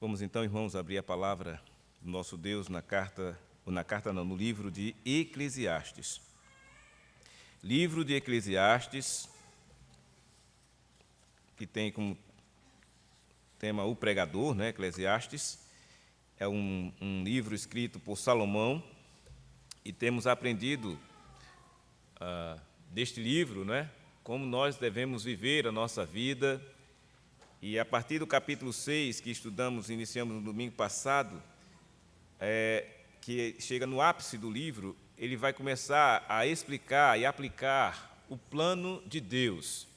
Vamos então, irmãos, abrir a palavra do nosso Deus no livro de Eclesiastes. Livro de Eclesiastes, que tem como tema o pregador, né? Eclesiastes, é um livro escrito por Salomão, e temos aprendido deste livro, né? Como nós devemos viver a nossa vida. E a partir do capítulo 6, que iniciamos no domingo passado, que chega no ápice do livro, ele vai começar a explicar e aplicar o plano de Deus.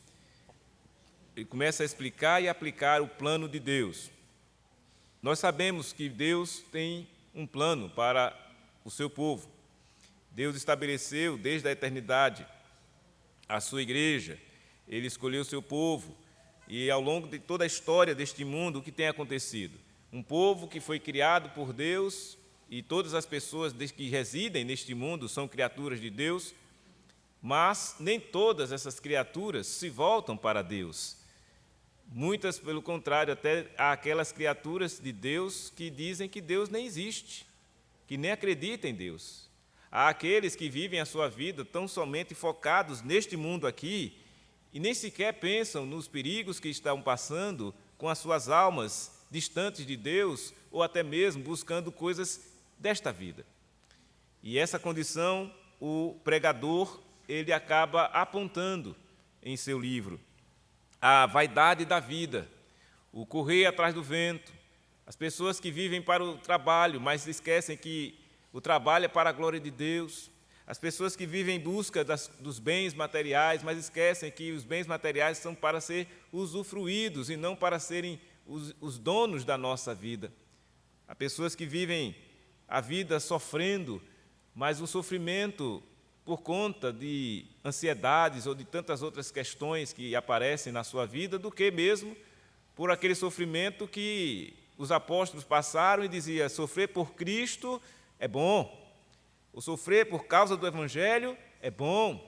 Ele começa a explicar e aplicar o plano de Deus. Nós sabemos que Deus tem um plano para o seu povo. Deus estabeleceu desde a eternidade a sua igreja, Ele escolheu o seu povo, e ao longo de toda a história deste mundo, o que tem acontecido? Um povo que foi criado por Deus, e todas as pessoas que residem neste mundo são criaturas de Deus, mas nem todas essas criaturas se voltam para Deus. Muitas, pelo contrário, até há aquelas criaturas de Deus que dizem que Deus nem existe, que nem acreditam em Deus. Há aqueles que vivem a sua vida tão somente focados neste mundo aqui, e nem sequer pensam nos perigos que estão passando com as suas almas distantes de Deus, ou até mesmo buscando coisas desta vida. E essa condição, o pregador, ele acaba apontando em seu livro. A vaidade da vida, o correr atrás do vento, as pessoas que vivem para o trabalho, mas esquecem que o trabalho é para a glória de Deus. As pessoas que vivem em busca dos bens materiais, mas esquecem que os bens materiais são para ser usufruídos e não para serem os donos da nossa vida. Há pessoas que vivem a vida sofrendo, mas o sofrimento por conta de ansiedades ou de tantas outras questões que aparecem na sua vida, do que mesmo por aquele sofrimento que os apóstolos passaram e diziam: sofrer por Cristo é bom. O sofrer por causa do Evangelho é bom.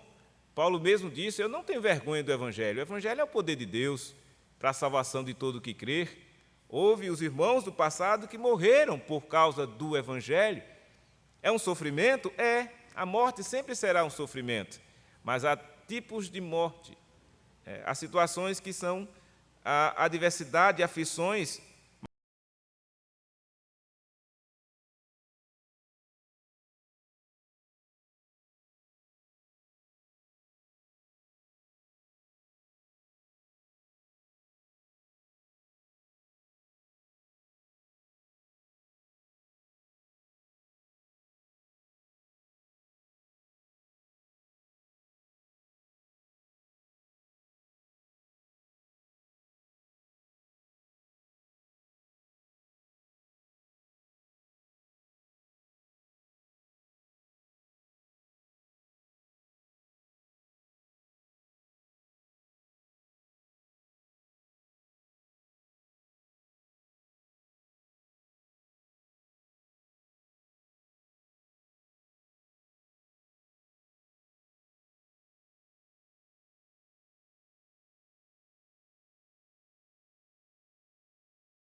Paulo mesmo disse: eu não tenho vergonha do Evangelho. O Evangelho é o poder de Deus para a salvação de todo o que crer. Houve os irmãos do passado que morreram por causa do Evangelho. É um sofrimento? É. A morte sempre será um sofrimento. Mas há tipos de morte. Há situações que são a adversidade e aflições.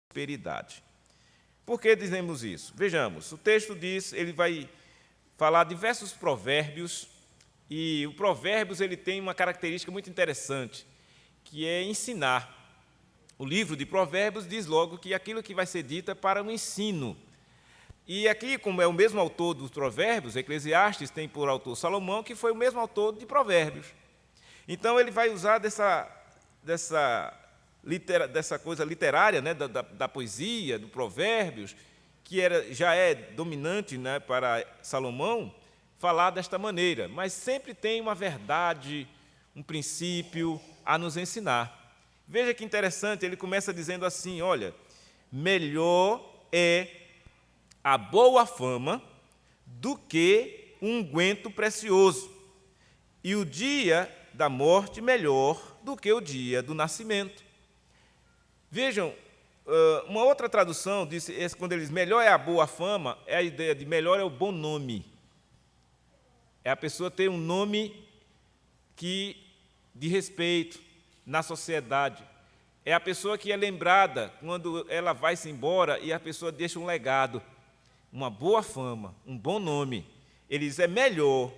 Prosperidade. Por que dizemos isso? Vejamos, o texto diz, ele vai falar diversos provérbios, e o provérbios ele tem uma característica muito interessante, que é ensinar. O livro de provérbios diz logo que aquilo que vai ser dito é para o ensino. E aqui, como é o mesmo autor dos provérbios, Eclesiastes tem por autor Salomão, que foi o mesmo autor de provérbios. Então ele vai usar dessa coisa literária, né, da poesia, do provérbios, que já é dominante, né, para Salomão, falar desta maneira, mas sempre tem uma verdade, um princípio a nos ensinar. Veja que interessante, ele começa dizendo assim: olha, melhor é a boa fama do que um unguento precioso, e o dia da morte melhor do que o dia do nascimento. Vejam, uma outra tradução diz, quando ele diz melhor é a boa fama, é a ideia de melhor é o bom nome. É a pessoa ter um nome de respeito na sociedade. É a pessoa que é lembrada quando ela vai-se embora e a pessoa deixa um legado, uma boa fama, um bom nome. Ele diz, é melhor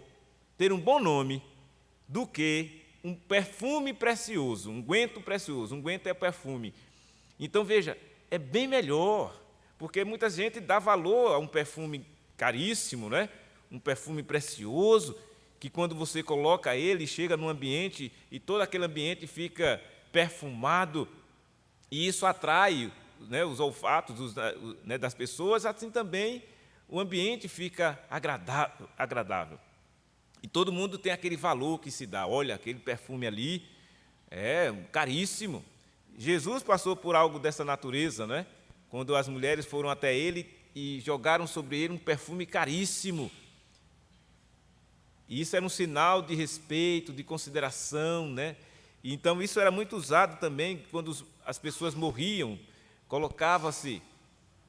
ter um bom nome do que um perfume precioso, um unguento precioso. Unguento é perfume. Então, veja, é bem melhor, porque muita gente dá valor a um perfume caríssimo, né? Um perfume precioso, que quando você coloca ele, chega num ambiente e todo aquele ambiente fica perfumado, e isso atrai, né, os olfatos né, das pessoas, assim também o ambiente fica agradável. E todo mundo tem aquele valor que se dá. Olha, aquele perfume ali é caríssimo. Jesus passou por algo dessa natureza, né? Quando as mulheres foram até ele e jogaram sobre ele um perfume caríssimo. E isso era um sinal de respeito, de consideração, né? E então isso era muito usado também quando as pessoas morriam, colocava-se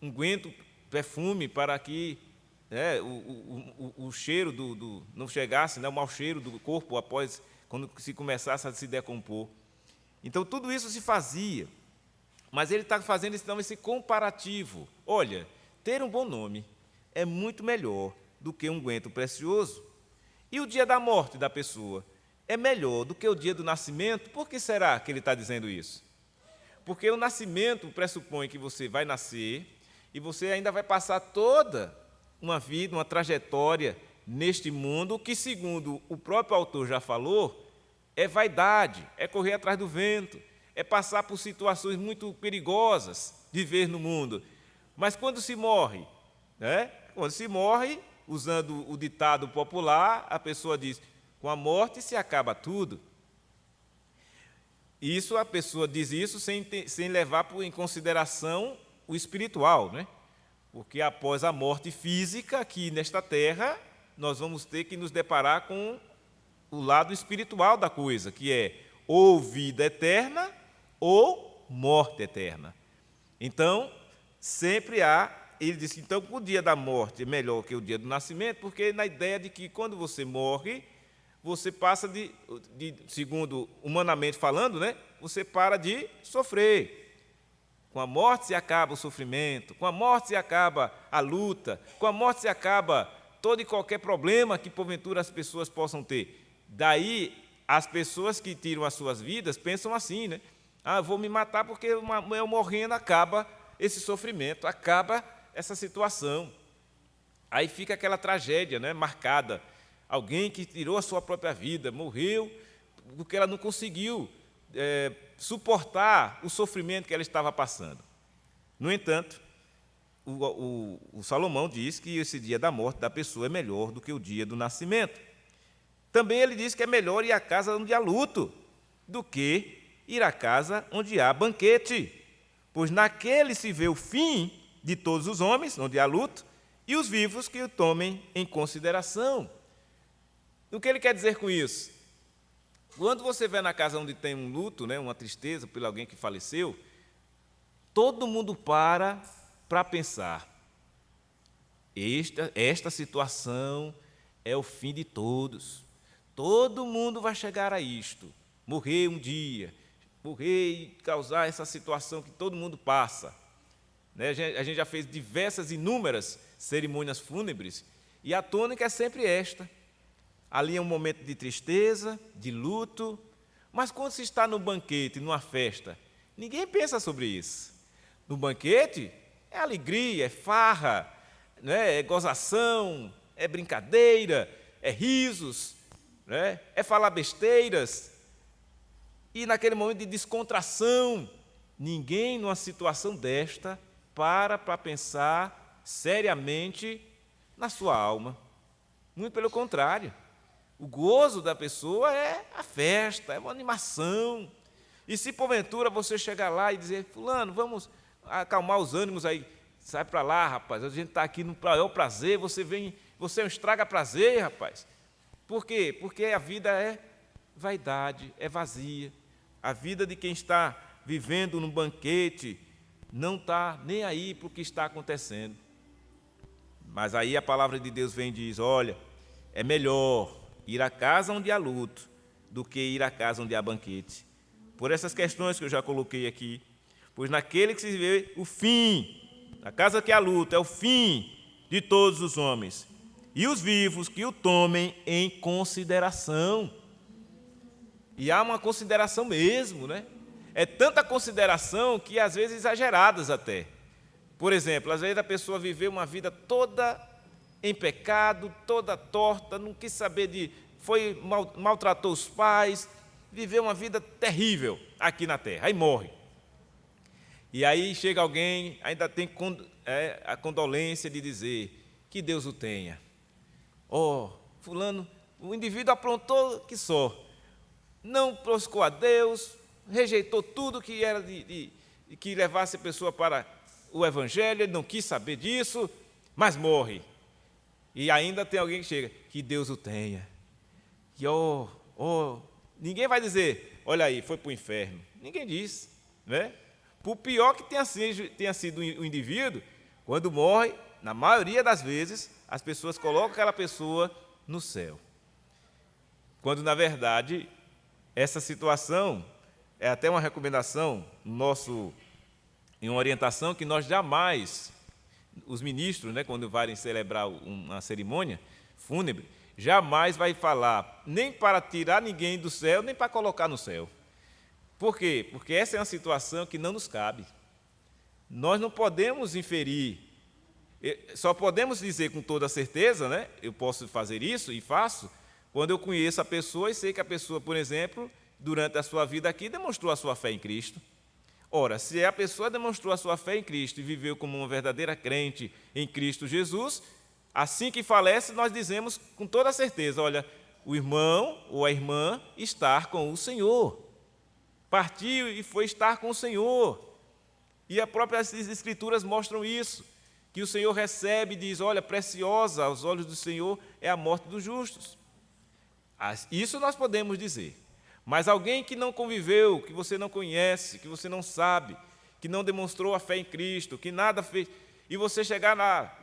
unguento, perfume, para que, né, o cheiro não chegasse, né, o mau cheiro do corpo após quando se começasse a se decompor. Então tudo isso se fazia, mas ele está fazendo então esse comparativo. Olha, ter um bom nome é muito melhor do que um unguento precioso. E o dia da morte da pessoa é melhor do que o dia do nascimento? Por que será que ele está dizendo isso? Porque o nascimento pressupõe que você vai nascer e você ainda vai passar toda uma vida, uma trajetória neste mundo que, segundo o próprio autor já falou, é vaidade, é correr atrás do vento, é passar por situações muito perigosas de viver no mundo. Mas quando se morre, né? Quando se morre, usando o ditado popular, a pessoa diz, com a morte se acaba tudo. Isso, a pessoa diz isso sem levar em consideração o espiritual, né? Porque após a morte física, aqui nesta terra, nós vamos ter que nos deparar com o lado espiritual da coisa, que é ou vida eterna ou morte eterna. Então, sempre há, ele disse, então, o dia da morte é melhor que o dia do nascimento, porque na ideia de que quando você morre, você passa segundo humanamente falando, né, você para de sofrer. Com a morte se acaba o sofrimento, com a morte se acaba a luta, com a morte se acaba todo e qualquer problema que porventura as pessoas possam ter. Daí, as pessoas que tiram as suas vidas pensam assim, né? Ah, vou me matar porque eu morrendo acaba esse sofrimento, acaba essa situação. Aí fica aquela tragédia, né, marcada. Alguém que tirou a sua própria vida, morreu porque ela não conseguiu suportar o sofrimento que ela estava passando. No entanto, o Salomão diz que esse dia da morte da pessoa é melhor do que o dia do nascimento. Também ele diz que é melhor ir à casa onde há luto do que ir à casa onde há banquete, pois naquele se vê o fim de todos os homens, onde há luto, e os vivos que o tomem em consideração. O que ele quer dizer com isso? Quando você vai na casa onde tem um luto, né, uma tristeza por alguém que faleceu, todo mundo para pensar. Esta situação é o fim de todos. Todo mundo vai chegar a isto. Morrer um dia, morrer e causar essa situação que todo mundo passa. Né? A gente já fez inúmeras cerimônias fúnebres, e a tônica é sempre esta. Ali é um momento de tristeza, de luto, mas quando se está no banquete, numa festa, ninguém pensa sobre isso. No banquete é alegria, é farra, né? É gozação, é brincadeira, é risos, né? É falar besteiras. E naquele momento de descontração, ninguém numa situação desta para pensar seriamente na sua alma. Muito pelo contrário. O gozo da pessoa é a festa, é uma animação. E se porventura você chegar lá e dizer, fulano, vamos acalmar os ânimos aí, sai para lá, rapaz, a gente está aqui no maior prazer, você é um estraga-prazer, rapaz. Por quê? Porque a vida é vaidade, é vazia. A vida de quem está vivendo num banquete não está nem aí para o que está acontecendo. Mas aí a palavra de Deus vem e diz, olha, é melhor ir à casa onde há luto do que ir à casa onde há banquete. por essas questões que eu já coloquei aqui. Pois naquele que se vê o fim, na casa que há luto, é o fim de todos os homens. E os vivos que o tomem em consideração. E há uma consideração mesmo, né? É tanta consideração que às vezes exageradas até. Por exemplo, às vezes a pessoa viveu uma vida toda em pecado, toda torta, não quis saber maltratou os pais, viveu uma vida terrível aqui na terra, aí morre. E aí chega alguém, ainda tem a condolência de dizer que Deus o tenha. Fulano, o indivíduo aprontou que só, não buscou a Deus, rejeitou tudo que era que levasse a pessoa para o Evangelho, ele não quis saber disso, mas morre. E ainda tem alguém que chega, que Deus o tenha. Que, ninguém vai dizer, olha aí, foi para o inferno. Ninguém diz, né? Por pior que tenha sido o indivíduo, quando morre, na maioria das vezes, as pessoas colocam aquela pessoa no céu. Quando, na verdade, essa situação é até uma recomendação em uma orientação que nós jamais, os ministros, né, quando forem celebrar uma cerimônia fúnebre, jamais vai falar nem para tirar ninguém do céu, nem para colocar no céu. Por quê? Porque essa é uma situação que não nos cabe. Nós não podemos inferir, só podemos dizer com toda certeza, né? Eu posso fazer isso e faço, quando eu conheço a pessoa e sei que a pessoa, por exemplo, durante a sua vida aqui, demonstrou a sua fé em Cristo. Ora, se a pessoa demonstrou a sua fé em Cristo e viveu como uma verdadeira crente em Cristo Jesus, assim que falece, nós dizemos com toda certeza, olha, o irmão ou a irmã está com o Senhor. Partiu e foi estar com o Senhor. E as próprias Escrituras mostram isso, que o Senhor recebe e diz, olha, preciosa aos olhos do Senhor é a morte dos justos. Isso nós podemos dizer. Mas alguém que não conviveu, que você não conhece, que você não sabe, que não demonstrou a fé em Cristo, que nada fez, e você chegar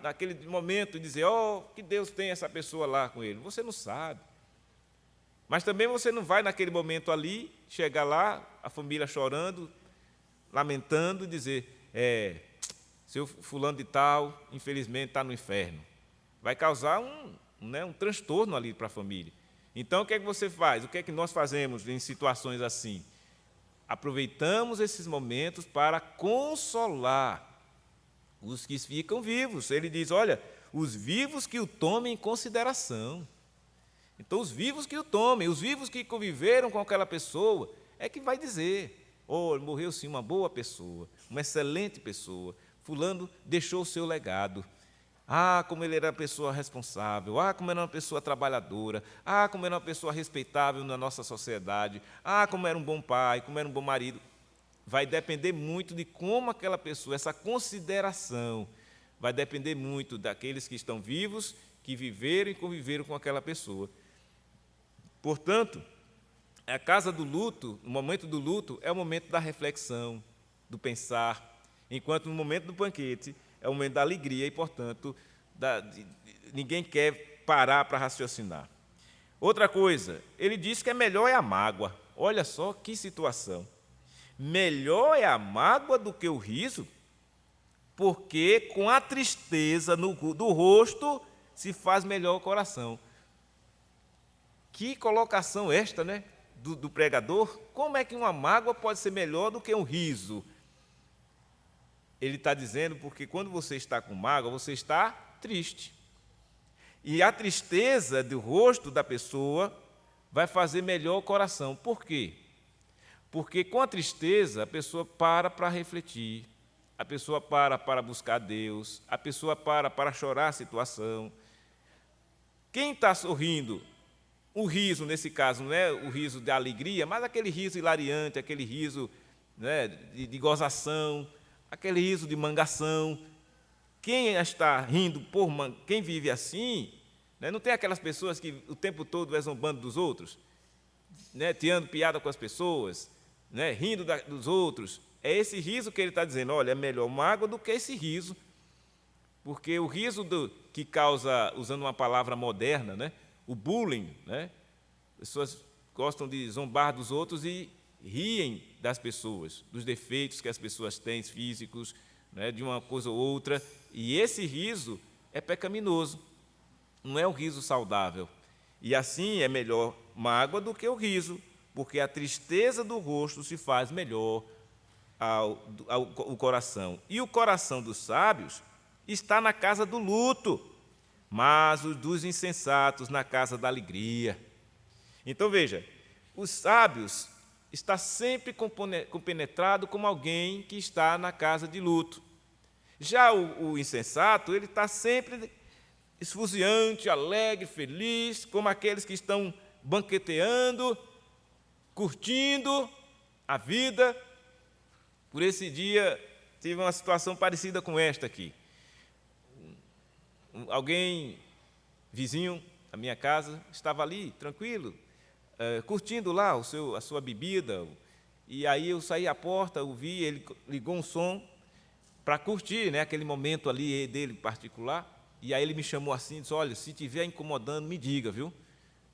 naquele momento e dizer, que Deus tem essa pessoa lá com ele, você não sabe. Mas também você não vai naquele momento ali, chegar lá, a família chorando, lamentando, e dizer, seu fulano de tal, infelizmente, está no inferno. Vai causar um transtorno ali para a família. Então, o que é que você faz? O que é que nós fazemos em situações assim? Aproveitamos esses momentos para consolar os que ficam vivos. Ele diz, olha, os vivos que o tomem em consideração. Então, os vivos que o tomem, os vivos que conviveram com aquela pessoa, é que vai dizer, morreu sim uma boa pessoa, uma excelente pessoa, fulano deixou o seu legado. Como ele era uma pessoa responsável, como era uma pessoa trabalhadora, como era uma pessoa respeitável na nossa sociedade, como era um bom pai, como era um bom marido. Vai depender muito de como aquela pessoa, essa consideração, vai depender muito daqueles que estão vivos, que viveram e conviveram com aquela pessoa. Portanto, a casa do luto, o momento do luto, é o momento da reflexão, do pensar, enquanto no momento do banquete é o momento da alegria e, portanto, ninguém quer parar para raciocinar. Outra coisa, ele diz que melhor é a mágoa. Olha só que situação. Melhor é a mágoa do que o riso, porque com a tristeza do rosto se faz melhor o coração. Que colocação esta, né, do pregador? Como é que uma mágoa pode ser melhor do que um riso? Ele está dizendo porque quando você está com mágoa, você está triste. E a tristeza do rosto da pessoa vai fazer melhor o coração. Por quê? Porque com a tristeza a pessoa para refletir, a pessoa para buscar Deus, a pessoa para chorar a situação. Quem está sorrindo, o riso, nesse caso, não é o riso de alegria, mas aquele riso hilariante, aquele riso, né, de gozação, aquele riso de mangação. Quem está rindo quem vive assim, né, não tem aquelas pessoas que o tempo todo é zombando dos outros, né, tirando piada com as pessoas, né, rindo dos outros. É esse riso que ele está dizendo, olha, é melhor mágoa do que esse riso, porque o riso que causa, usando uma palavra moderna, né, o bullying, né, pessoas gostam de zombar dos outros e riem das pessoas, dos defeitos que as pessoas têm físicos, né, de uma coisa ou outra, e esse riso é pecaminoso, não é um riso saudável. E assim é melhor mágoa do que o riso, porque a tristeza do rosto se faz melhor ao coração. E o coração dos sábios está na casa do luto, mas os dos insensatos na casa da alegria. Então veja, os sábios está sempre compenetrado como alguém que está na casa de luto. Já o insensato, ele está sempre esfuziante, alegre, feliz, como aqueles que estão banqueteando, curtindo a vida. Por esse dia, tive uma situação parecida com esta aqui. Alguém, vizinho da minha casa, estava ali, tranquilo, curtindo lá a sua bebida, e aí eu saí à porta, ouvi, ele ligou um som para curtir, né, aquele momento ali dele particular, e aí ele me chamou assim, disse, olha, se estiver incomodando, me diga, viu,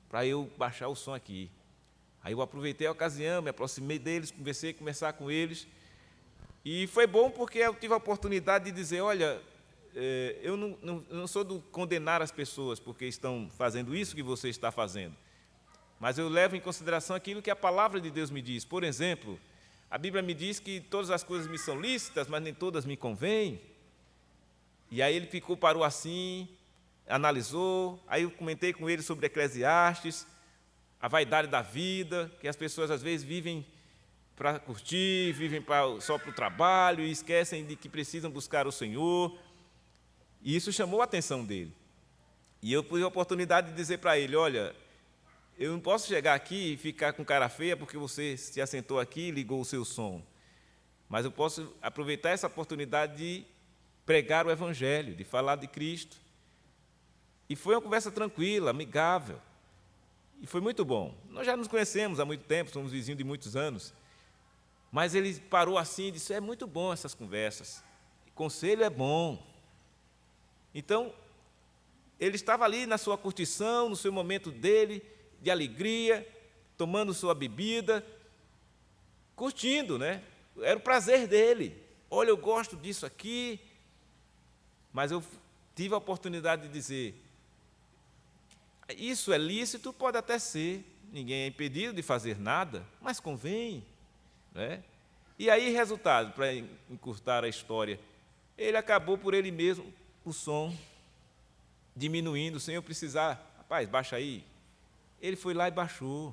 para eu baixar o som aqui. Aí eu aproveitei a ocasião, me aproximei deles, comecei a conversar com eles, e foi bom porque eu tive a oportunidade de dizer, olha, eu não sou do condenar as pessoas porque estão fazendo isso que você está fazendo, mas eu levo em consideração aquilo que a palavra de Deus me diz. Por exemplo, a Bíblia me diz que todas as coisas me são lícitas, mas nem todas me convêm. E aí ele parou assim, analisou, aí eu comentei com ele sobre Eclesiastes, a vaidade da vida, que as pessoas às vezes vivem para curtir, vivem só para o trabalho e esquecem de que precisam buscar o Senhor. E isso chamou a atenção dele. E eu tive a oportunidade de dizer para ele, olha, eu não posso chegar aqui e ficar com cara feia porque você se assentou aqui e ligou o seu som. Mas eu posso aproveitar essa oportunidade de pregar o Evangelho, de falar de Cristo. E foi uma conversa tranquila, amigável. E foi muito bom. Nós já nos conhecemos há muito tempo, somos vizinhos de muitos anos. Mas ele parou assim e disse, é muito bom essas conversas. Conselho é bom. Então, ele estava ali na sua curtição, no seu momento dele, de alegria, tomando sua bebida, curtindo, né? Era o prazer dele. Olha, eu gosto disso aqui, mas eu tive a oportunidade de dizer, isso é lícito, pode até ser, ninguém é impedido de fazer nada, mas convém, né? E aí, resultado, para encurtar a história, ele acabou por ele mesmo, o som diminuindo, sem eu precisar, rapaz, baixa aí. Ele foi lá e baixou.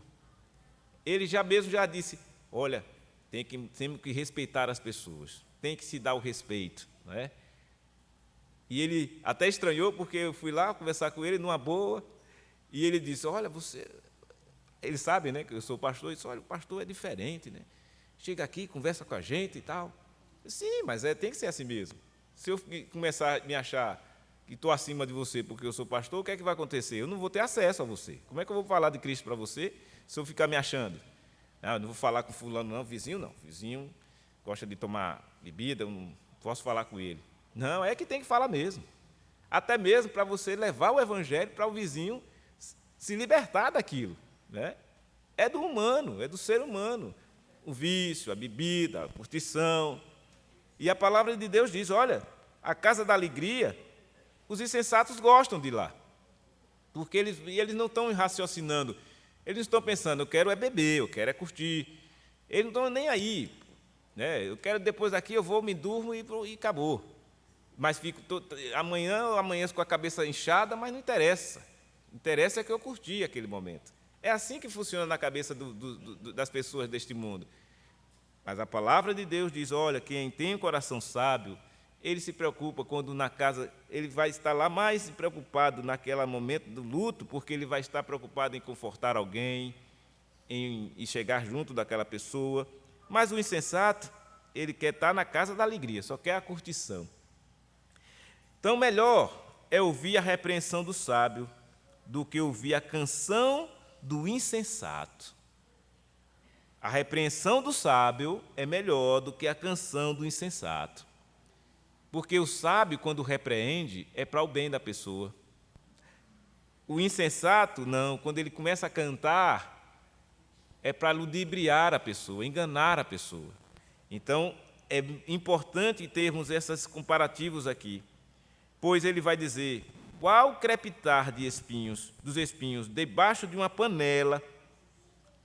Ele já disse, olha, temos que respeitar as pessoas, tem que se dar o respeito, não é? E ele até estranhou, porque eu fui lá conversar com ele numa boa, e ele disse, olha, ele sabe, né, que eu sou pastor, ele disse, olha, o pastor é diferente, né? Chega aqui, conversa com a gente e tal. Sim, mas tem que ser assim mesmo. Se eu começar a me achar que estou acima de você porque eu sou pastor, o que é que vai acontecer? Eu não vou ter acesso a você. Como é que eu vou falar de Cristo para você se eu ficar me achando? Eu não vou falar com fulano não, vizinho não. Vizinho gosta de tomar bebida, eu não posso falar com ele. Não, é que tem que falar mesmo. Até mesmo para você levar o Evangelho para o vizinho se libertar daquilo, né? É do humano, é do ser humano. O vício, a bebida, a curtição. E a palavra de Deus diz, olha, a casa da alegria, os insensatos gostam de ir lá. Porque eles não estão raciocinando, eles não estão pensando, eu quero é beber, eu quero é curtir. Eles não estão nem aí, né? Eu quero depois daqui, eu vou, me durmo e acabou. Mas fico amanhã com a cabeça inchada, mas não interessa. Interessa é que eu curti aquele momento. É assim que funciona na cabeça das pessoas deste mundo. Mas a palavra de Deus diz, olha, quem tem o coração sábio, ele se preocupa quando na casa, ele vai estar lá mais preocupado naquele momento do luto, porque ele vai estar preocupado em confortar alguém, em chegar junto daquela pessoa. Mas o insensato, ele quer estar na casa da alegria, só quer a curtição. Então, melhor é ouvir a repreensão do sábio do que ouvir a canção do insensato. A repreensão do sábio é melhor do que a canção do insensato. Porque o sábio, quando repreende, é para o bem da pessoa. O insensato, não, quando ele começa a cantar, é para ludibriar a pessoa, enganar a pessoa. Então, é importante termos esses comparativos aqui, pois ele vai dizer: qual crepitar dos espinhos debaixo de uma panela,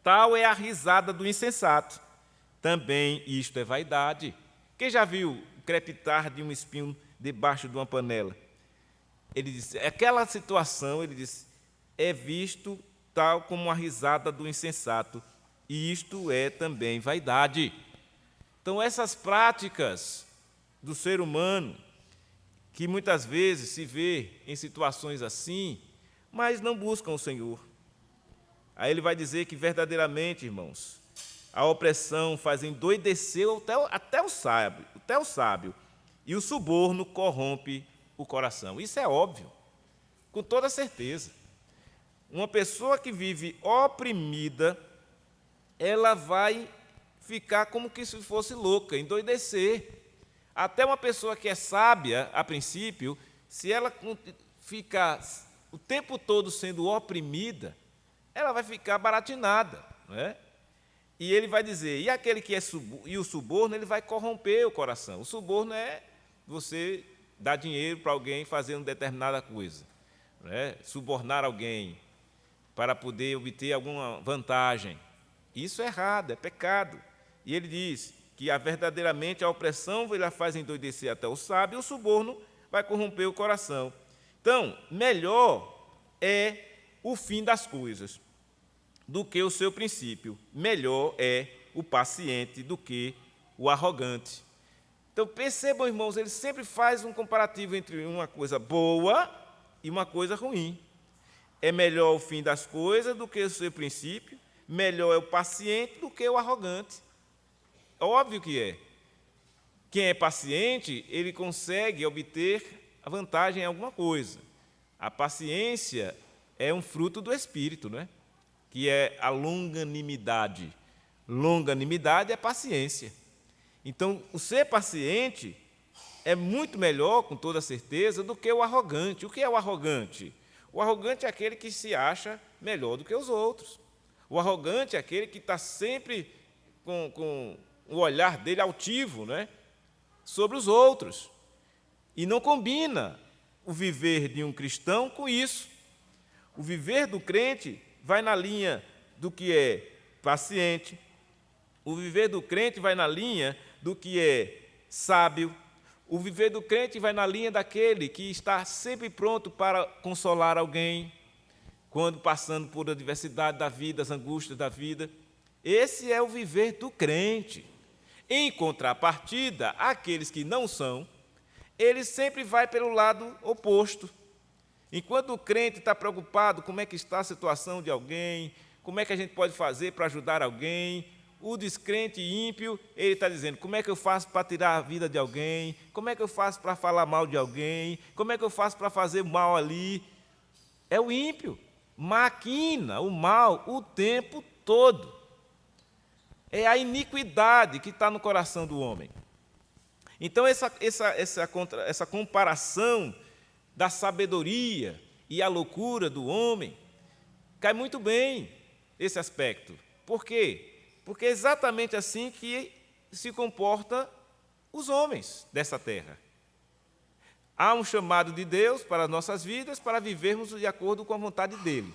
tal é a risada do insensato. Também isto é vaidade. Quem já viu o crepitar de um espinho debaixo de uma panela? Ele diz, aquela situação, ele diz, é visto tal como a risada do insensato, e isto é também vaidade. Então, essas práticas do ser humano, que muitas vezes se vê em situações assim, mas não buscam o Senhor. Aí ele vai dizer que verdadeiramente, irmãos, a opressão faz endoidecer até o sábio, e o suborno corrompe o coração. Isso é óbvio, com toda certeza. Uma pessoa que vive oprimida, ela vai ficar como que se fosse louca, endoidecer. Até uma pessoa que é sábia, a princípio, se ela ficar o tempo todo sendo oprimida, ela vai ficar baratinada, não é? E ele vai dizer, e aquele que é e o suborno, ele vai corromper o coração. O suborno é você dar dinheiro para alguém fazendo determinada coisa, não é? Subornar alguém para poder obter alguma vantagem. Isso é errado, é pecado. E ele diz que verdadeiramente a opressão vai faz endoidecer até o sábio, e o suborno vai corromper o coração. Então, melhor é o fim das coisas do que o seu princípio. Melhor é o paciente do que o arrogante. Então, percebam, irmãos, ele sempre faz um comparativo entre uma coisa boa e uma coisa ruim. É melhor o fim das coisas do que o seu princípio, melhor é o paciente do que o arrogante. Óbvio que é. Quem é paciente, ele consegue obter a vantagem em alguma coisa. A paciência é um fruto do Espírito, não é? Que é a longanimidade. Longanimidade é paciência. Então, o ser paciente é muito melhor, com toda certeza, do que o arrogante. O que é o arrogante? O arrogante é aquele que se acha melhor do que os outros. O arrogante é aquele que está sempre com o olhar dele altivo, né, sobre os outros. E não combina o viver de um cristão com isso. O viver do crente vai na linha do que é paciente. O viver do crente vai na linha do que é sábio. O viver do crente vai na linha daquele que está sempre pronto para consolar alguém, quando passando por adversidade da vida, as angústias da vida. Esse é o viver do crente. Em contrapartida, aqueles que não são, ele sempre vai pelo lado oposto. Enquanto o crente está preocupado como é que está a situação de alguém, como é que a gente pode fazer para ajudar alguém, o descrente ímpio, ele está dizendo, como é que eu faço para tirar a vida de alguém, como é que eu faço para falar mal de alguém, como é que eu faço para fazer mal ali. É o ímpio, maquina o mal o tempo todo. É a iniquidade que está no coração do homem. Então, essa comparação da sabedoria e a loucura do homem cai muito bem esse aspecto. Por quê? Porque é exatamente assim que se comportam os homens dessa terra. Há um chamado de Deus para as nossas vidas, para vivermos de acordo com a vontade dEle.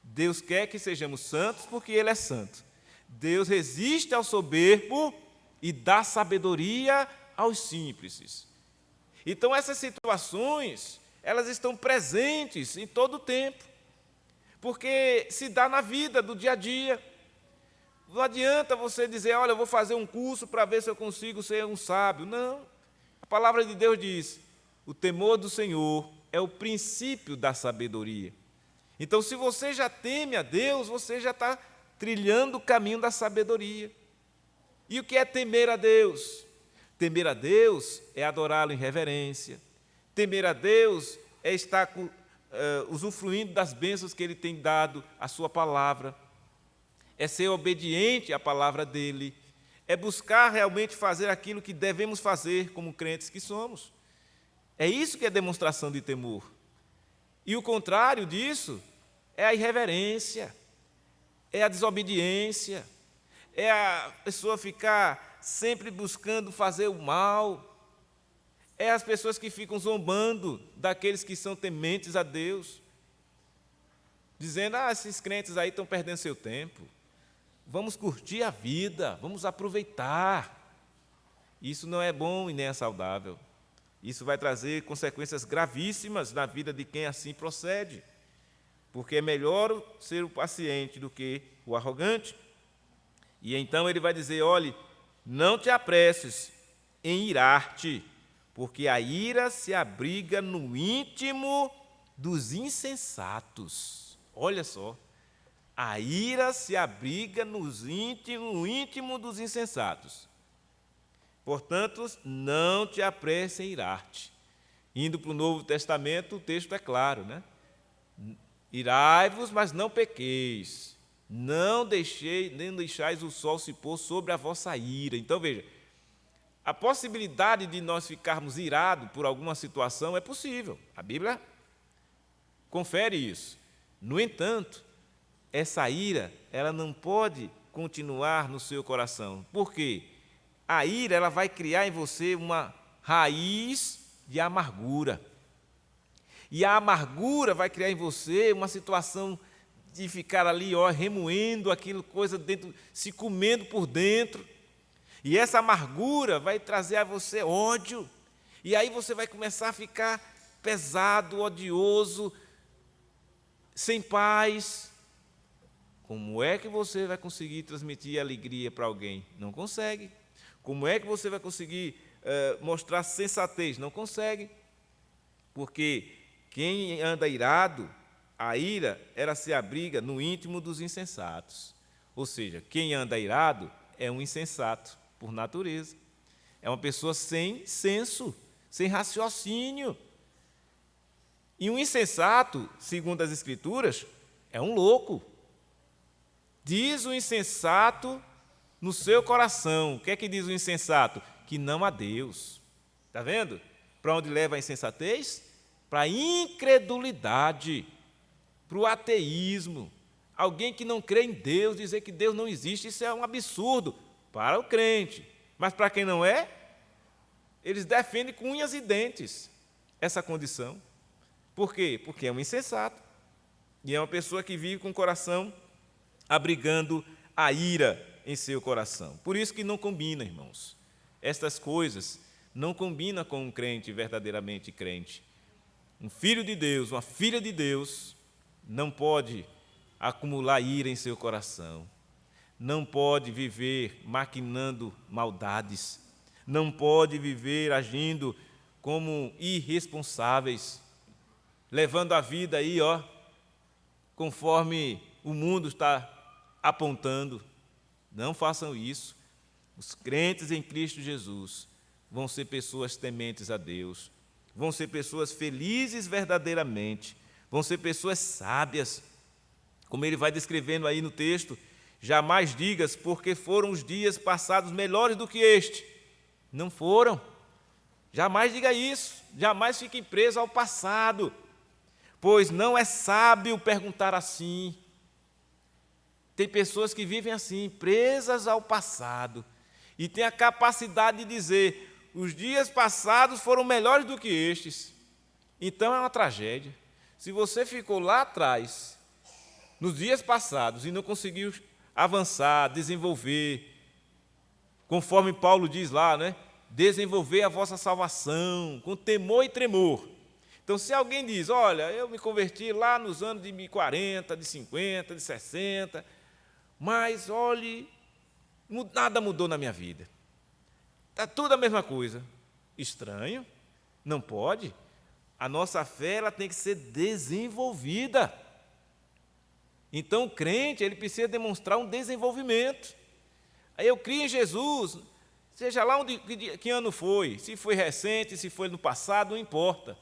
Deus quer que sejamos santos porque Ele é santo. Deus resiste ao soberbo e dá sabedoria aos simples. Então, essas situações, elas estão presentes em todo o tempo, porque se dá na vida do dia a dia. Não adianta você dizer, olha, eu vou fazer um curso para ver se eu consigo ser um sábio. Não. A palavra de Deus diz, o temor do Senhor é o princípio da sabedoria. Então, se você já teme a Deus, você já está trilhando o caminho da sabedoria. E o que é temer a Deus? Temer a Deus é adorá-lo em reverência. Temer a Deus é estar usufruindo das bênçãos que Ele tem dado à sua palavra. É ser obediente à palavra dEle. É buscar realmente fazer aquilo que devemos fazer como crentes que somos. É isso que é demonstração de temor. E o contrário disso é a irreverência. é a desobediência, é a pessoa ficar sempre buscando fazer o mal, é as pessoas que ficam zombando daqueles que são tementes a Deus, dizendo, esses crentes aí estão perdendo seu tempo, vamos curtir a vida, vamos aproveitar. Isso não é bom e nem é saudável. Isso vai trazer consequências gravíssimas na vida de quem assim procede, porque é melhor ser o paciente do que o arrogante. E então ele vai dizer, olhe, não te apresses em irar-te, porque a ira se abriga no íntimo dos insensatos. Olha só, a ira se abriga no íntimo dos insensatos. Portanto, não te apresses em irar-te. Indo para o Novo Testamento, o texto é claro, né? Irai-vos, mas não pequeis. Nem deixais o sol se pôr sobre a vossa ira. Então, veja, a possibilidade de nós ficarmos irados por alguma situação é possível. A Bíblia confere isso. No entanto, essa ira, ela não pode continuar no seu coração. Por quê? A ira, ela vai criar em você uma raiz de amargura. E a amargura vai criar em você uma situação de ficar ali, remoendo aquilo, coisa dentro, se comendo por dentro. E essa amargura vai trazer a você ódio. E aí você vai começar a ficar pesado, odioso, sem paz. Como é que você vai conseguir transmitir alegria para alguém? Não consegue. Como é que você vai conseguir mostrar sensatez? Não consegue. Porque quem anda irado, a ira, ela se abriga no íntimo dos insensatos. Ou seja, quem anda irado é um insensato, por natureza. É uma pessoa sem senso, sem raciocínio. E um insensato, segundo as Escrituras, é um louco. Diz o insensato no seu coração. O que é que diz o insensato? Que não há Deus. Está vendo? Para onde leva a insensatez? Para a incredulidade, para o ateísmo. Alguém que não crê em Deus, dizer que Deus não existe, isso é um absurdo para o crente. Mas para quem não é, eles defendem com unhas e dentes essa condição. Por quê? Porque é um insensato. E é uma pessoa que vive com o coração abrigando a ira em seu coração. Por isso que não combina, irmãos. Estas coisas não combinam com um crente verdadeiramente crente. Um filho de Deus, uma filha de Deus, não pode acumular ira em seu coração. Não pode viver maquinando maldades. Não pode viver agindo como irresponsáveis, levando a vida aí, conforme o mundo está apontando. Não façam isso. Os crentes em Cristo Jesus vão ser pessoas tementes a Deus, vão ser pessoas felizes verdadeiramente, vão ser pessoas sábias. Como ele vai descrevendo aí no texto, jamais digas, porque foram os dias passados melhores do que este. Não foram. Jamais diga isso, jamais fique preso ao passado, pois não é sábio perguntar assim. Tem pessoas que vivem assim, presas ao passado, e têm a capacidade de dizer, os dias passados foram melhores do que estes. Então é uma tragédia. Se você ficou lá atrás, nos dias passados, e não conseguiu avançar, desenvolver, conforme Paulo diz lá, né? Desenvolver a vossa salvação com temor e tremor. Então, se alguém diz, olha, eu me converti lá nos anos de 40, de 50, de 60, mas, olhe, nada mudou na minha vida. Está tudo a mesma coisa. Estranho, não pode. A nossa fé ela tem que ser desenvolvida. Então, o crente ele precisa demonstrar um desenvolvimento. Aí eu crio em Jesus, seja lá que ano foi, se foi recente, se foi no passado, não importa.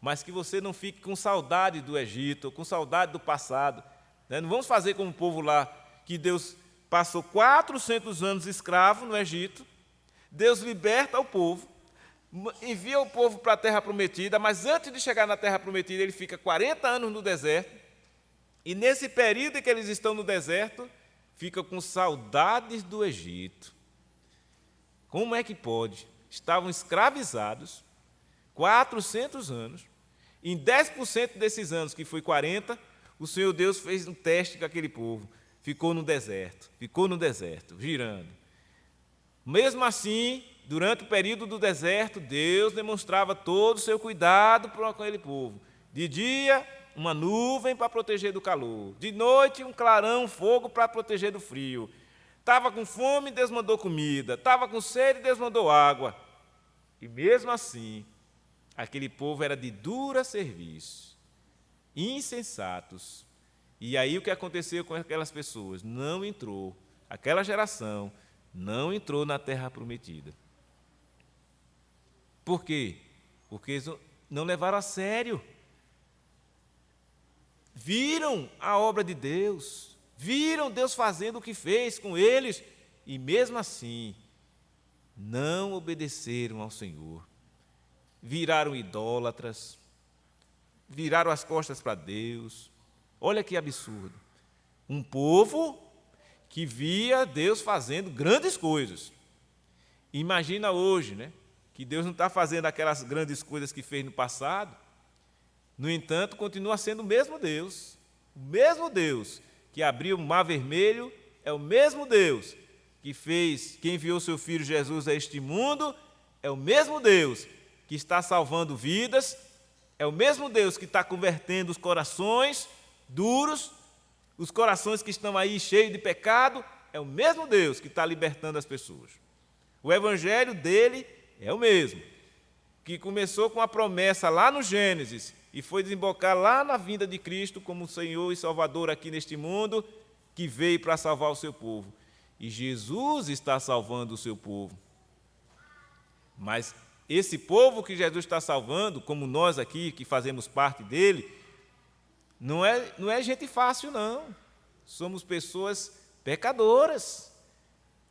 Mas que você não fique com saudade do Egito, com saudade do passado. Não vamos fazer como o povo lá, que Deus passou 400 anos escravo no Egito, Deus liberta o povo, envia o povo para a terra prometida, mas antes de chegar na terra prometida, ele fica 40 anos no deserto, E nesse período em que eles estão no deserto, ficam com saudades do Egito. Como é que pode? Estavam escravizados 400 anos. Em 10% desses anos, que foi 40, o Senhor Deus fez um teste com aquele povo. Ficou no deserto, girando. Mesmo assim, durante o período do deserto, Deus demonstrava todo o seu cuidado com aquele povo. De dia, uma nuvem para proteger do calor. De noite, um clarão, um fogo para proteger do frio. Estava com fome, Deus mandou comida. Estava com sede, Deus mandou água. E mesmo assim, aquele povo era de dura serviço, insensatos. E aí o que aconteceu com aquelas pessoas? Não entrou, aquela geração não entrou na terra prometida. Por quê? Porque eles não levaram a sério. Viram a obra de Deus, viram Deus fazendo o que fez com eles, e mesmo assim, não obedeceram ao Senhor. Viraram idólatras, viraram as costas para Deus. Olha que absurdo. Um povo que via Deus fazendo grandes coisas. Imagina hoje, né? Que Deus não está fazendo aquelas grandes coisas que fez no passado. No entanto, continua sendo o mesmo Deus. O mesmo Deus que abriu o mar vermelho é o mesmo Deus que enviou seu Filho Jesus a este mundo, é o mesmo Deus que está salvando vidas, é o mesmo Deus que está convertendo os corações duros, os corações que estão aí cheios de pecado, é o mesmo Deus que está libertando as pessoas. O evangelho dele é o mesmo, que começou com a promessa lá no Gênesis e foi desembocar lá na vinda de Cristo como Senhor e Salvador aqui neste mundo, que veio para salvar o seu povo. E Jesus está salvando o seu povo. Mas esse povo que Jesus está salvando, como nós aqui, que fazemos parte dele, não é gente fácil, não. Somos pessoas pecadoras.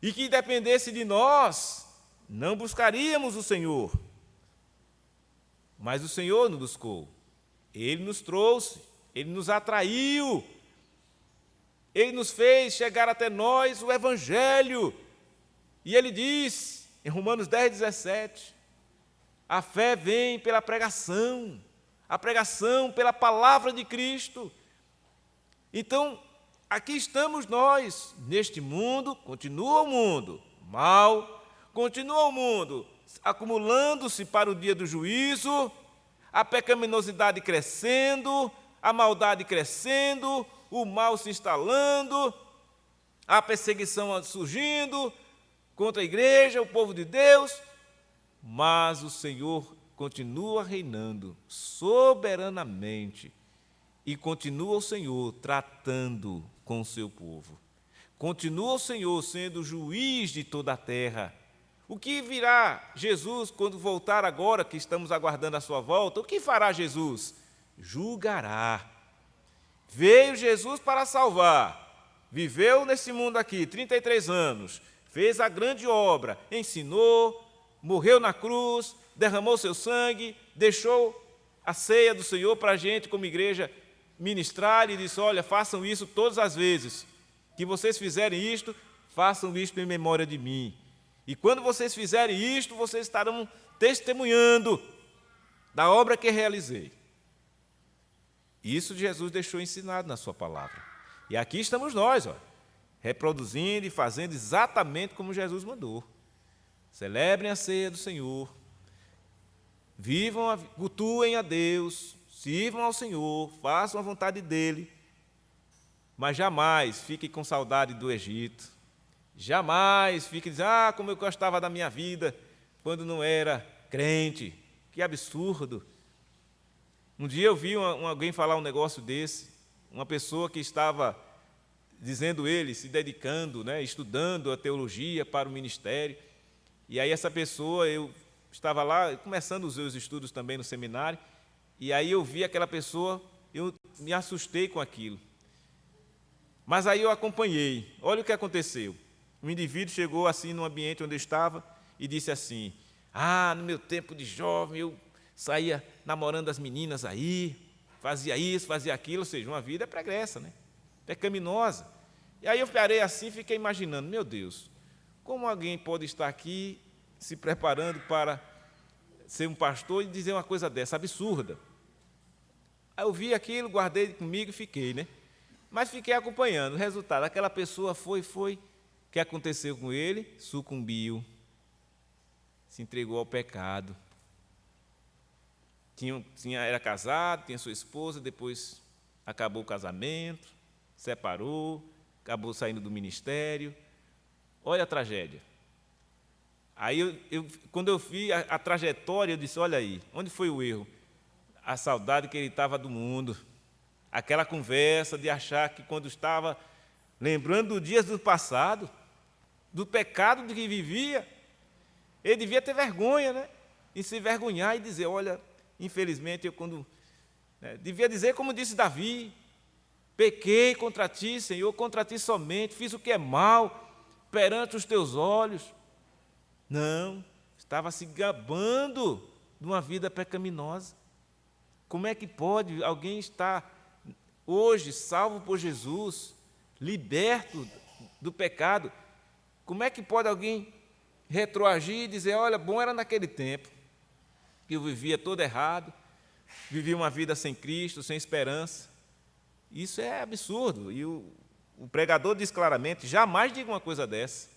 E que dependesse de nós, não buscaríamos o Senhor. Mas o Senhor nos buscou. Ele nos trouxe, Ele nos atraiu. Ele nos fez chegar até nós o Evangelho. E Ele diz, em Romanos 10:17, a fé vem pela pregação, a pregação pela palavra de Cristo. Então, aqui estamos nós, neste mundo, continua o mundo mal, continua o mundo acumulando-se para o dia do juízo, a pecaminosidade crescendo, a maldade crescendo, o mal se instalando, a perseguição surgindo contra a igreja, o povo de Deus, mas o Senhor continua reinando soberanamente e continua o Senhor tratando com o seu povo. Continua o Senhor sendo o juiz de toda a terra. O que virá Jesus quando voltar agora, que estamos aguardando a sua volta? O que fará Jesus? Julgará. Veio Jesus para salvar. Viveu nesse mundo aqui 33 anos. Fez a grande obra. Ensinou, morreu na cruz, derramou seu sangue, deixou a ceia do Senhor para a gente, como igreja, ministrar e disse, olha, façam isso todas as vezes. Que vocês fizerem isto, façam isto em memória de mim. E quando vocês fizerem isto, vocês estarão testemunhando da obra que realizei. Isso Jesus deixou ensinado na sua palavra. E aqui estamos nós, reproduzindo e fazendo exatamente como Jesus mandou. Celebrem a ceia do Senhor, cultuem a Deus, sirvam ao Senhor, façam a vontade dEle, mas jamais fiquem com saudade do Egito. Jamais fique dizendo, como eu gostava da minha vida quando não era crente. Que absurdo. Um dia eu vi alguém falar um negócio desse, uma pessoa que estava, dizendo ele, se dedicando, estudando a teologia para o ministério. E aí essa pessoa, eu estava lá, começando os meus estudos também no seminário, e aí eu vi aquela pessoa, eu me assustei com aquilo. Mas aí eu acompanhei. Olha o que aconteceu. Um indivíduo chegou assim no ambiente onde eu estava e disse assim, no meu tempo de jovem eu saía namorando as meninas aí, fazia isso, fazia aquilo, ou seja, uma vida pregressa, né? Pecaminosa. E aí eu parei assim e fiquei imaginando, meu Deus, como alguém pode estar aqui se preparando para ser um pastor e dizer uma coisa dessa, absurda. Aí eu vi aquilo, guardei comigo e fiquei, né? Mas fiquei acompanhando. O resultado, aquela pessoa foi. O que aconteceu com ele? Sucumbiu. Se entregou ao pecado. Era casado, tinha sua esposa, depois acabou o casamento, separou, acabou saindo do ministério. Olha a tragédia. Aí, quando eu vi a trajetória, eu disse, olha aí, onde foi o erro? A saudade que ele estava do mundo. Aquela conversa de achar que quando estava lembrando dos dias do passado, do pecado de que vivia, ele devia ter vergonha, né? E se envergonhar e dizer, olha, infelizmente, devia dizer como disse Davi, pequei contra ti, Senhor, contra ti somente, fiz o que é mal perante os teus olhos. Não, estava se gabando de uma vida pecaminosa. Como é que pode alguém estar hoje salvo por Jesus, liberto do pecado? Como é que pode alguém retroagir e dizer, olha, bom era naquele tempo, que eu vivia todo errado, vivia uma vida sem Cristo, sem esperança? Isso é absurdo. E o pregador diz claramente, jamais diga uma coisa dessa,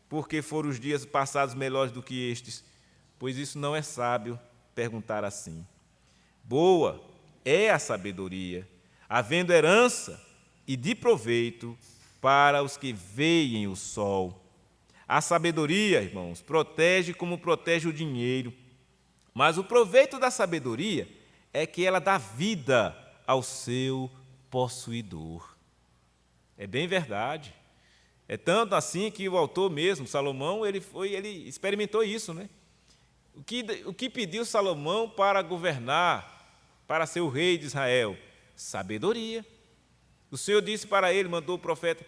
porque foram os dias passados melhores do que estes, pois isso não é sábio perguntar assim. Boa é a sabedoria, havendo herança e de proveito para os que veem o sol. A sabedoria, irmãos, protege como protege o dinheiro, mas o proveito da sabedoria é que ela dá vida ao seu possuidor. É bem verdade. É tanto assim que o autor mesmo, Salomão, ele experimentou isso, né? O que pediu Salomão para governar, para ser o rei de Israel? Sabedoria. O Senhor disse para ele, mandou o profeta,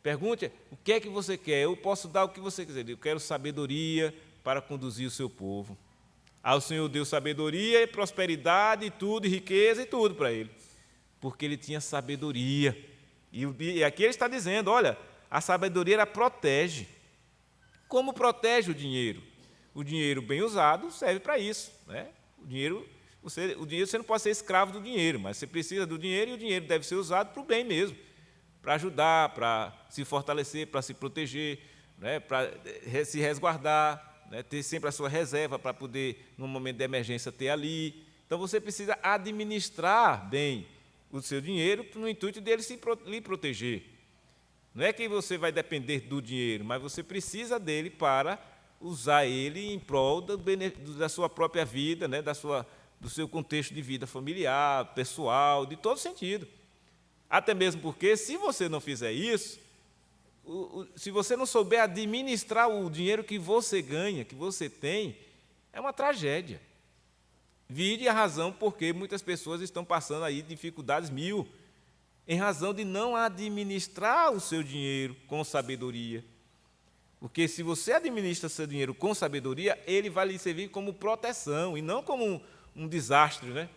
pergunte, o que é que você quer? Eu posso dar o que você quiser. Eu quero sabedoria para conduzir o seu povo. Aí o Senhor deu sabedoria e prosperidade e tudo, e riqueza e tudo para ele, porque ele tinha sabedoria. E aqui ele está dizendo, olha, a sabedoria ela protege. Como protege o dinheiro? O dinheiro bem usado serve para isso, né? O dinheiro você não pode ser escravo do dinheiro, mas você precisa do dinheiro e o dinheiro deve ser usado para o bem mesmo, para ajudar, para se fortalecer, para se proteger, né? Para se resguardar, né? Ter sempre a sua reserva para poder, num momento de emergência, ter ali. Então você precisa administrar bem o seu dinheiro no intuito dele lhe proteger. Não é que você vai depender do dinheiro, mas você precisa dele para usar ele em prol da sua própria vida, né? Do seu contexto de vida familiar, pessoal, de todo sentido. Até mesmo porque, se você não fizer isso, se você não souber administrar o dinheiro que você ganha, que você tem, é uma tragédia. Vide a razão porque muitas pessoas estão passando aí dificuldades mil, em razão de não administrar o seu dinheiro com sabedoria. Porque se você administra seu dinheiro com sabedoria, ele vai lhe servir como proteção e não como um desastre, né?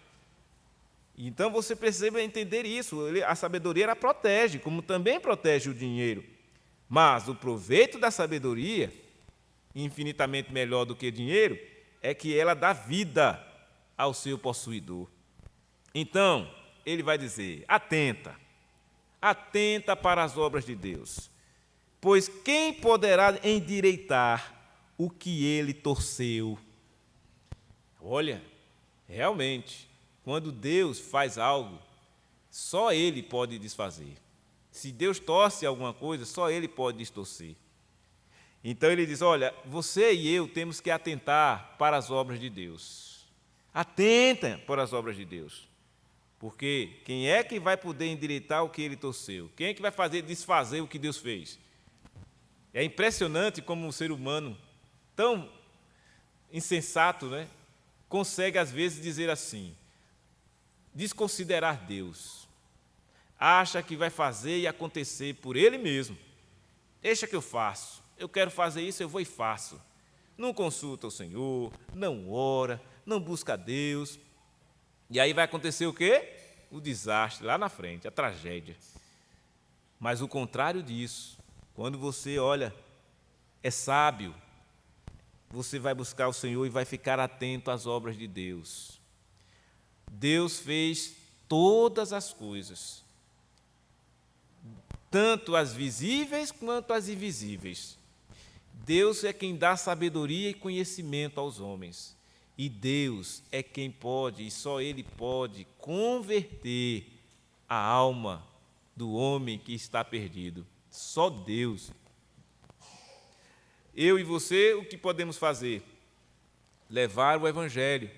Então você precisa entender isso. A sabedoria ela protege, como também protege o dinheiro. Mas o proveito da sabedoria, infinitamente melhor do que dinheiro, é que ela dá vida ao seu possuidor. Então, ele vai dizer, atenta para as obras de Deus, pois quem poderá endireitar o que ele torceu? Olha, realmente, quando Deus faz algo, só Ele pode desfazer. Se Deus torce alguma coisa, só Ele pode distorcer. Então ele diz, olha, você e eu temos que atentar para as obras de Deus. Atenta para as obras de Deus. Porque quem é que vai poder endireitar o que ele torceu? Quem é que vai fazer desfazer o que Deus fez? É impressionante como um ser humano tão insensato, né, consegue às vezes dizer assim, desconsiderar Deus. Acha que vai fazer e acontecer por ele mesmo. Deixa que eu faço. Eu quero fazer isso, eu vou e faço. Não consulta o Senhor, não ora, não busca a Deus. E aí vai acontecer o quê? o desastre lá na frente, a tragédia. Mas o contrário disso, quando você olha, é sábio, você vai buscar o Senhor e vai ficar atento às obras de Deus. Deus fez todas as coisas, tanto as visíveis quanto as invisíveis. Deus é quem dá sabedoria e conhecimento aos homens. E Deus é quem pode, e só Ele pode, converter a alma do homem que está perdido. Só Deus. Eu e você, o que podemos fazer? Levar o Evangelho,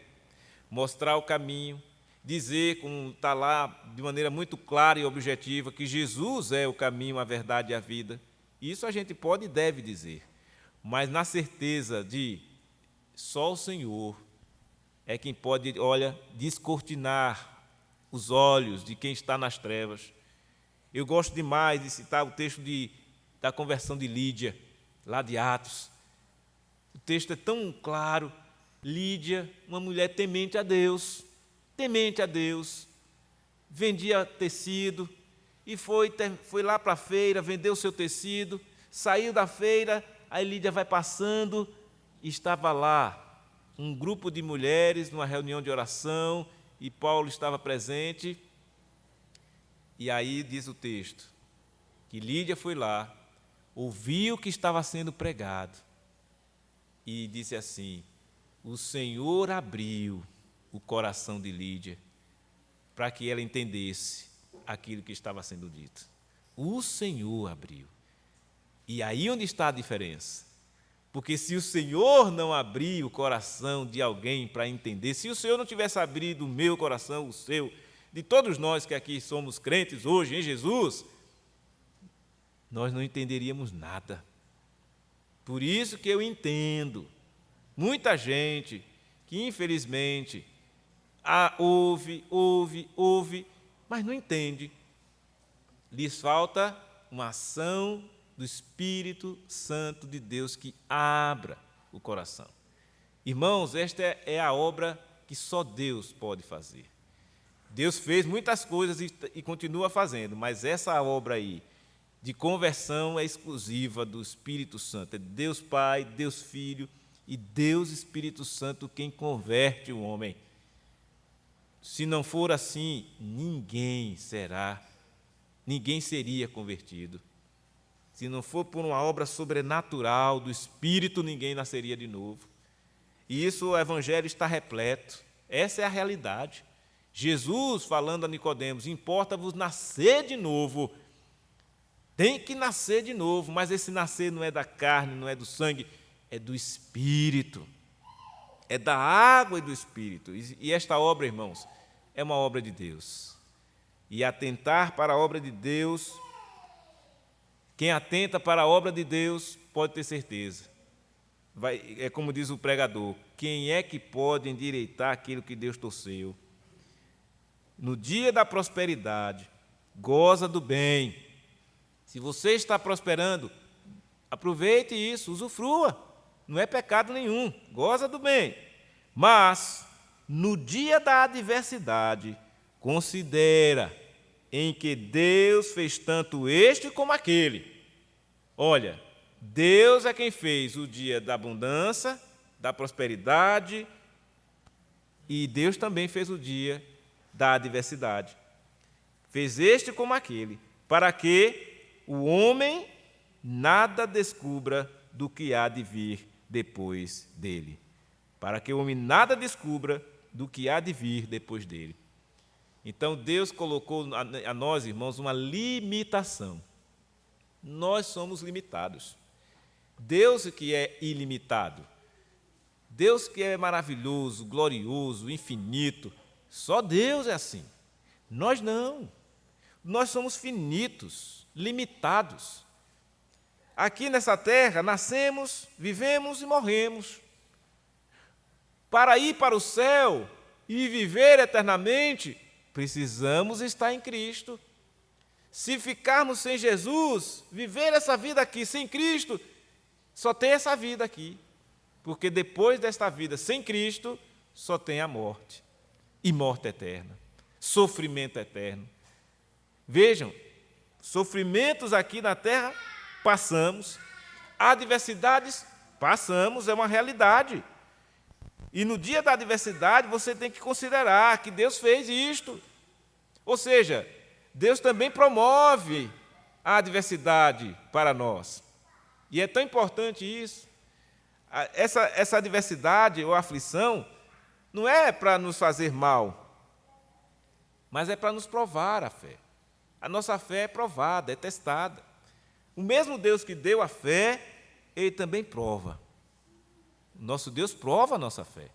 mostrar o caminho, dizer, como está lá, de maneira muito clara e objetiva, que Jesus é o caminho, a verdade e a vida. Isso a gente pode e deve dizer, mas na certeza de só o Senhor é quem pode, descortinar os olhos de quem está nas trevas. Eu gosto demais de citar o texto da conversão de Lídia, lá de Atos. O texto é tão claro. Lídia, uma mulher temente a Deus, vendia tecido e foi lá para a feira, vendeu o seu tecido, saiu da feira, aí Lídia vai passando e estava lá um grupo de mulheres numa reunião de oração e Paulo estava presente. E aí diz o texto que Lídia foi lá, ouviu o que estava sendo pregado e disse assim: o Senhor abriu o coração de Lídia para que ela entendesse aquilo que estava sendo dito. O Senhor abriu. E aí onde está a diferença? Porque se o Senhor não abrir o coração de alguém para entender, se o Senhor não tivesse abrido o meu coração, o seu, de todos nós que aqui somos crentes hoje em Jesus, nós não entenderíamos nada. Por isso que eu entendo muita gente que, infelizmente, ouve, mas não entende. Lhes falta uma ação do Espírito Santo de Deus que abra o coração. Irmãos, esta é a obra que só Deus pode fazer. Deus fez muitas coisas e continua fazendo, mas essa obra aí de conversão é exclusiva do Espírito Santo. É Deus Pai, Deus Filho e Deus Espírito Santo quem converte o homem. Se não for assim, ninguém seria convertido. Se não for por uma obra sobrenatural do Espírito, ninguém nasceria de novo. E isso o Evangelho está repleto. Essa é a realidade. Jesus, falando a Nicodemos, importa-vos nascer de novo. Tem que nascer de novo, mas esse nascer não é da carne, não é do sangue, é do Espírito. É da água e do Espírito. E esta obra, irmãos, é uma obra de Deus. E atentar para a obra de Deus, quem atenta para a obra de Deus pode ter certeza. É como diz o pregador: quem é que pode endireitar aquilo que Deus torceu? No dia da prosperidade, goza do bem. Se você está prosperando, aproveite isso, usufrua. Não é pecado nenhum, goza do bem. Mas, no dia da adversidade, considera em que Deus fez tanto este como aquele. Olha, Deus é quem fez o dia da abundância, da prosperidade, e Deus também fez o dia da adversidade. Fez este como aquele, para que o homem nada descubra do que há de vir depois dele. Para que o homem nada descubra do que há de vir depois dele. Então, Deus colocou a nós, irmãos, uma limitação. Nós somos limitados. Deus que é ilimitado, Deus que é maravilhoso, glorioso, infinito, só Deus é assim. Nós não. Nós somos finitos, limitados. Aqui nessa terra, nascemos, vivemos e morremos. Para ir para o céu e viver eternamente, precisamos estar em Cristo. Se ficarmos sem Jesus, viver essa vida aqui sem Cristo, só tem essa vida aqui. Porque depois desta vida sem Cristo, só tem a morte. E morte eterna. sofrimento eterno. Vejam, sofrimentos aqui na terra, passamos, adversidades, passamos, é uma realidade. E no dia da adversidade, você tem que considerar que Deus fez isto. Ou seja, Deus também promove a adversidade para nós. E é tão importante isso. Essa adversidade ou aflição não é para nos fazer mal, mas é para nos provar a fé. A nossa fé é provada, é testada. O mesmo Deus que deu a fé, Ele também prova. O nosso Deus prova a nossa fé.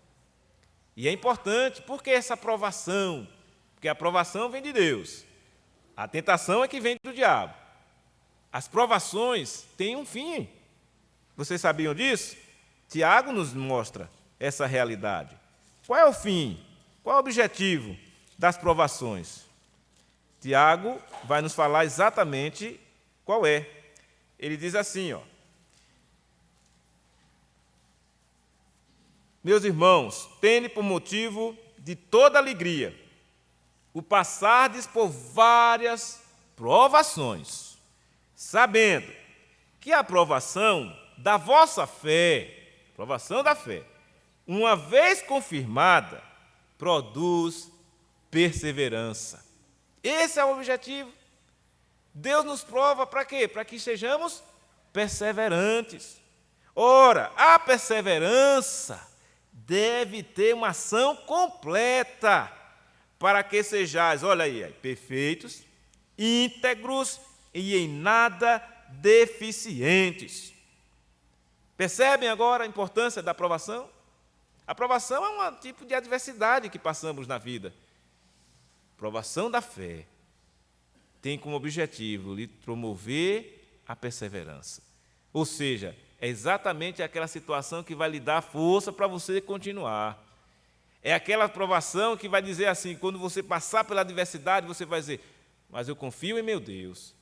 E é importante, por que essa provação? Porque a provação vem de Deus. A tentação é que vem do diabo. As provações têm um fim. Vocês sabiam disso? Tiago nos mostra essa realidade. Qual é o fim? Qual é o objetivo das provações? Tiago vai nos falar exatamente qual é. Ele diz assim, ó: meus irmãos, tende por motivo de toda alegria o passardes por várias provações, sabendo que a provação da vossa fé, provação da fé, uma vez confirmada, produz perseverança. Esse é o objetivo. Deus nos prova para quê? Para que sejamos perseverantes. Ora, a perseverança deve ter uma ação completa, para que sejais, olha aí, perfeitos, íntegros e em nada deficientes. Percebem agora a importância da aprovação? A aprovação é um tipo de adversidade que passamos na vida. A aprovação da fé tem como objetivo lhe promover a perseverança. Ou seja, é exatamente aquela situação que vai lhe dar força para você continuar. É aquela aprovação que vai dizer assim, quando você passar pela adversidade, você vai dizer, mas eu confio em meu Deus.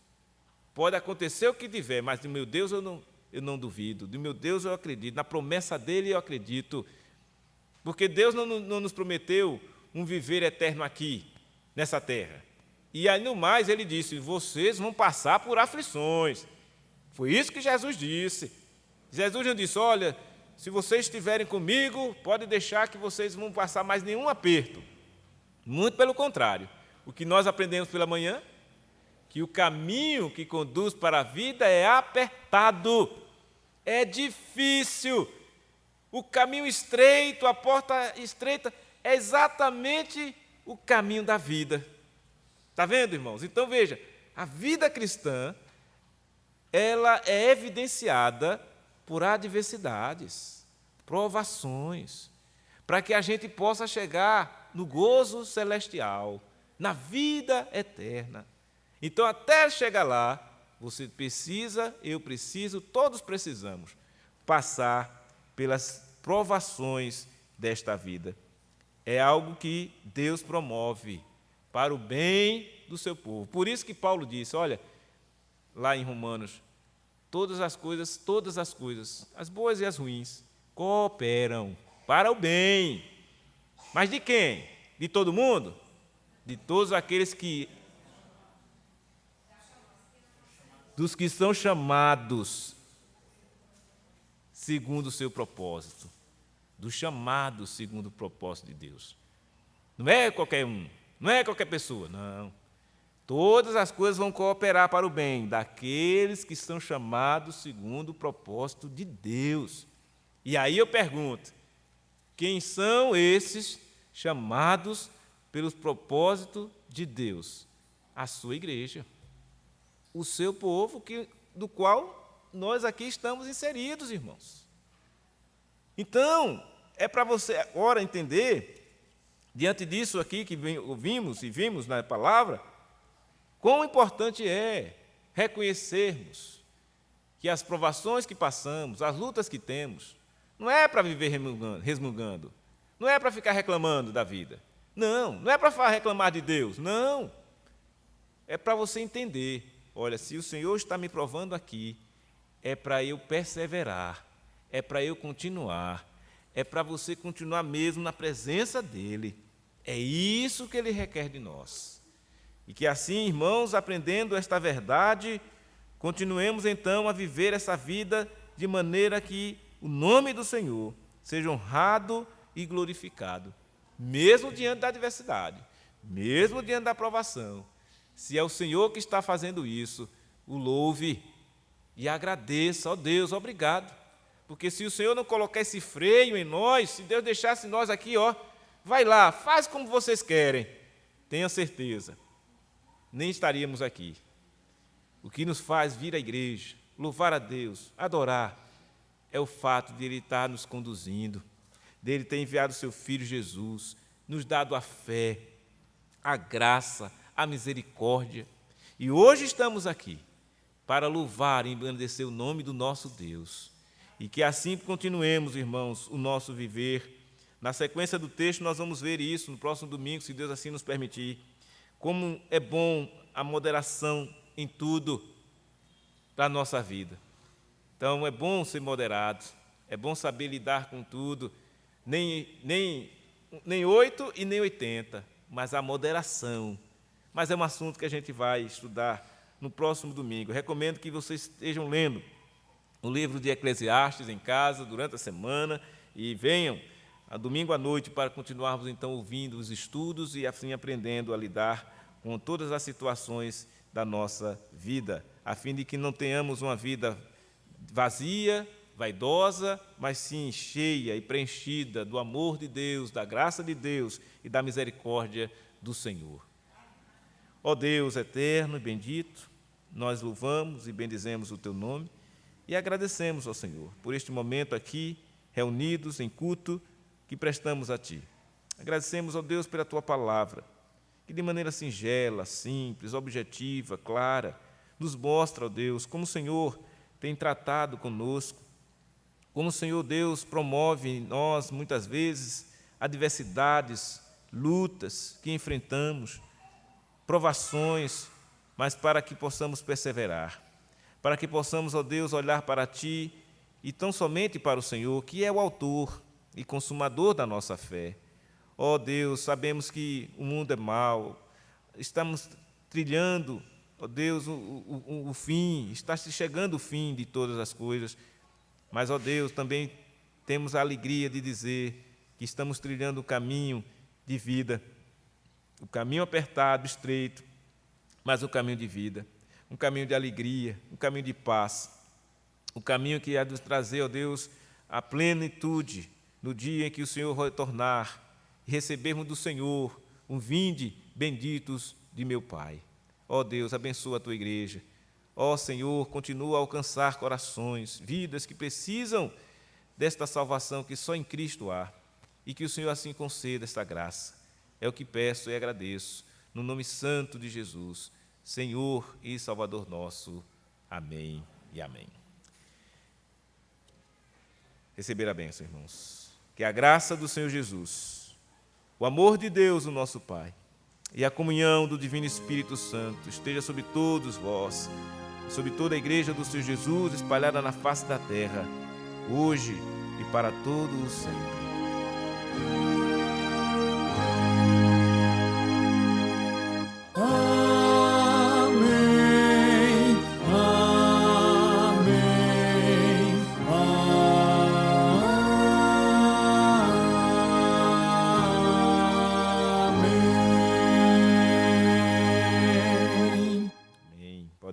Pode acontecer o que tiver, mas de meu Deus eu não duvido, de meu Deus eu acredito, na promessa dele eu acredito. Porque Deus não nos prometeu um viver eterno aqui, nessa terra. E aí no mais ele disse, vocês vão passar por aflições. Foi isso que Jesus disse. Jesus não disse, olha, se vocês estiverem comigo, pode deixar que vocês não vão passar mais nenhum aperto. Muito pelo contrário. O que nós aprendemos pela manhã, que o caminho que conduz para a vida é apertado, é difícil. O caminho estreito, a porta estreita, é exatamente o caminho da vida. Está vendo, irmãos? Então, veja, a vida cristã, ela é evidenciada por adversidades, provações, para que a gente possa chegar no gozo celestial, na vida eterna. Então, até chegar lá, você precisa, eu preciso, todos precisamos passar pelas provações desta vida. É algo que Deus promove para o bem do seu povo. Por isso que Paulo disse, olha, lá em Romanos, todas as coisas, as boas e as ruins, cooperam para o bem. Mas de quem? De todo mundo? De todos aqueles dos que são chamados segundo o seu propósito. Dos chamados segundo o propósito de Deus. Não é qualquer um, não é qualquer pessoa, não. Todas as coisas vão cooperar para o bem daqueles que são chamados segundo o propósito de Deus. E aí eu pergunto, quem são esses chamados pelos propósitos de Deus? A sua igreja, o seu povo, do qual nós aqui estamos inseridos, irmãos. Então, é para você agora entender, diante disso aqui que ouvimos e vimos na palavra, quão importante é reconhecermos que as provações que passamos, as lutas que temos, não é para viver resmungando, não é para ficar reclamando da vida, não é para reclamar de Deus, não. É para você entender, olha, se o Senhor está me provando aqui, é para eu perseverar, é para eu continuar, é para você continuar mesmo na presença dEle. É isso que Ele requer de nós. E que assim, irmãos, aprendendo esta verdade, continuemos então a viver essa vida de maneira que o nome do Senhor seja honrado e glorificado, mesmo diante da adversidade, mesmo diante da provação. Se é o Senhor que está fazendo isso, o louve e agradeça. Ó Deus, obrigado. Porque se o Senhor não colocar esse freio em nós, se Deus deixasse nós aqui, vai lá, faz como vocês querem, tenha certeza, nem estaríamos aqui. O que nos faz vir à igreja, louvar a Deus, adorar, é o fato de Ele estar nos conduzindo, de Ele ter enviado o Seu Filho Jesus, nos dado a fé, a graça, a misericórdia. E hoje estamos aqui para louvar e engrandecer o nome do nosso Deus. E que assim continuemos, irmãos, o nosso viver. Na sequência do texto nós vamos ver isso no próximo domingo, se Deus assim nos permitir. Como é bom a moderação em tudo para a nossa vida. Então é bom ser moderado, é bom saber lidar com tudo, nem 8 e nem 80, mas a moderação. Mas é um assunto que a gente vai estudar no próximo domingo. Eu recomendo que vocês estejam lendo o livro de Eclesiastes em casa durante a semana e venham a domingo à noite para continuarmos então ouvindo os estudos e assim aprendendo a lidar com todas as situações da nossa vida, a fim de que não tenhamos uma vida vazia, vaidosa, mas sim cheia e preenchida do amor de Deus, da graça de Deus e da misericórdia do Senhor. Ó Deus eterno e bendito, nós louvamos e bendizemos o Teu nome e agradecemos ao Senhor por este momento aqui, reunidos em culto, que prestamos a Ti. Agradecemos, ó Deus, pela Tua palavra, que de maneira singela, simples, objetiva, clara, nos mostra, ó Deus, como o Senhor tem tratado conosco, como o Senhor Deus promove em nós, muitas vezes, adversidades, lutas que enfrentamos, provações, mas para que possamos perseverar, para que possamos, ó Deus, olhar para Ti e tão somente para o Senhor, que é o autor e consumador da nossa fé. Ó Deus, sabemos que o mundo é mau, estamos trilhando, ó Deus, o fim, está se chegando o fim de todas as coisas, mas, ó Deus, também temos a alegria de dizer que estamos trilhando o caminho de vida, o caminho apertado, estreito, mas o caminho de vida, um caminho de alegria, um caminho de paz, o caminho que há de nos trazer, ó Deus, a plenitude no dia em que o Senhor retornar e recebermos do Senhor um vinde benditos de meu Pai. Ó Deus, abençoa a Tua igreja. Ó Senhor, continua a alcançar corações, vidas que precisam desta salvação que só em Cristo há, e que o Senhor assim conceda esta graça. É o que peço e agradeço, no nome santo de Jesus, Senhor e Salvador nosso. Amém e amém. Receber a bênção, irmãos. Que a graça do Senhor Jesus, o amor de Deus, o nosso Pai, e a comunhão do Divino Espírito Santo esteja sobre todos vós, sobre toda a igreja do Senhor Jesus, espalhada na face da terra, hoje e para todos sempre.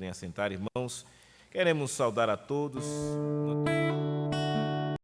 Assentar, irmãos, queremos saudar a todos.